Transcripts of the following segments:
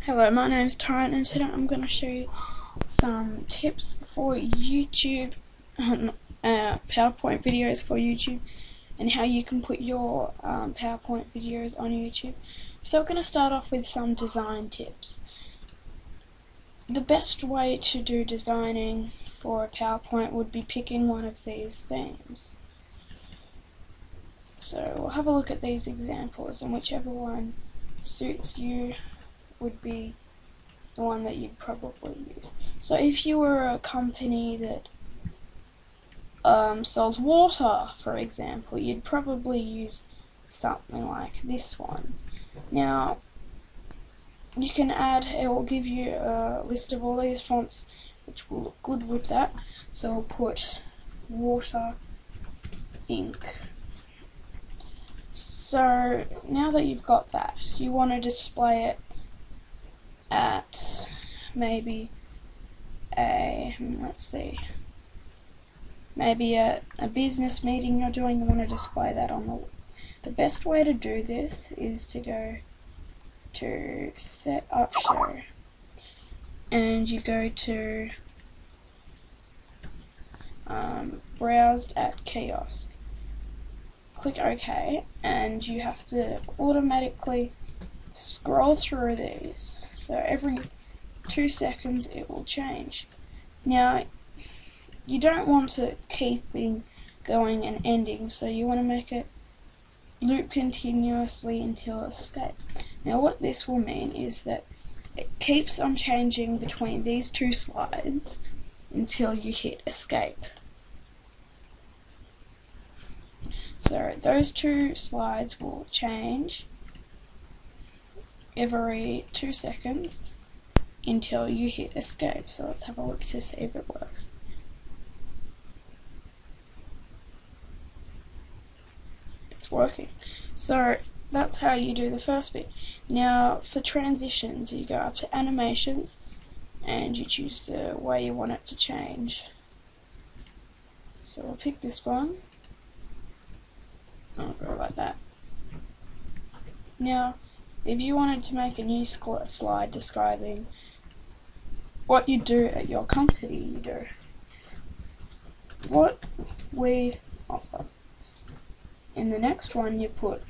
Hello, my name is Tyron, and today I'm going to show you some tips for YouTube, PowerPoint videos for YouTube, and how you can put your PowerPoint videos on YouTube. So we're going to start off with some design tips. The best way to do designing for a PowerPoint would be picking one of these themes. So we'll have a look at these examples, and whichever one suits you would be the one that you'd probably use. So if you were a company that sells water, for example, you'd probably use something like this one. Now, you can add, it will give you a list of all these fonts which will look good with that. So we'll put water ink. So now that you've got that, you want to display it at maybe maybe a business meeting you're doing. You want to display that on the wall. The best way to do this is to go to set up show, and you go to browse at kiosk. Click OK, and you have to automatically scroll through these. So every 2 seconds it will change. Now, you don't want to keep going and ending, so you want to make it loop continuously until escape. Now what this will mean is that it keeps on changing between these two slides until you hit escape. So those two slides will change every 2 seconds until you hit escape. So let's have a look to see if it works. It's working. So that's how you do the first bit. Now for transitions, you go up to animations and you choose the way you want it to change. So we'll pick this one. I'll go like that. Now if you wanted to make a new slide describing what you do at your company, you do what we offer. In the next one you put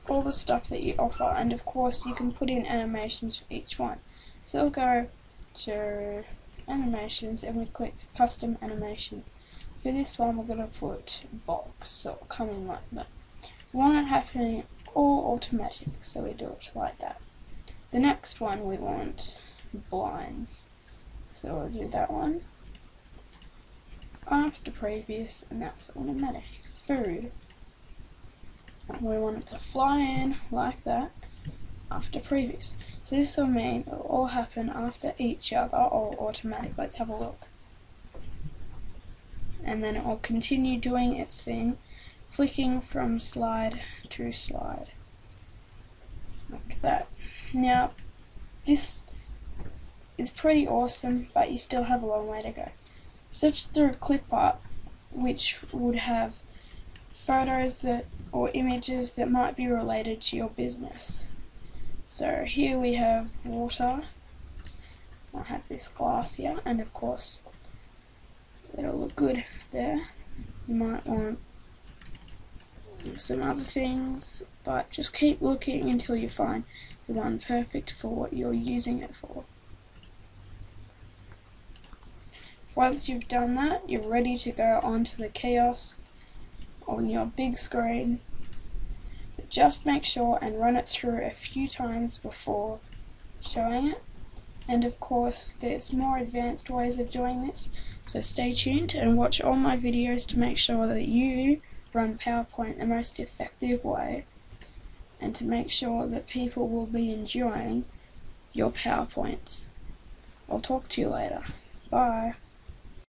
all the stuff that you offer, and of course you can put in animations for each one. So we'll go to animations and we click custom animation. For this one we're going to put box, so it'll come in like that. We want it happening all automatic, so we do it like that. The next one we want blinds, so we'll do that one. After previous, and that's automatic. Food, we want it to fly in like that after previous. So this will mean it will all happen after each other, all automatic. Let's have a look. And then it will continue doing its thing, flicking from slide to slide, like that. Now this is pretty awesome, but you still have a long way to go. Search through clip art, which would have photos or images that might be related to your business. So here we have water. I have this glass here, and of course it'll look good there. You might want some other things, but just keep looking until you find the one perfect for what you're using it for. Once you've done that, you're ready to go onto the kiosk on your big screen. But just make sure and run it through a few times before showing it. And of course there's more advanced ways of doing this, so stay tuned and watch all my videos to make sure that you run PowerPoint the most effective way, and to make sure that people will be enjoying your PowerPoints. I'll talk to you later. Bye.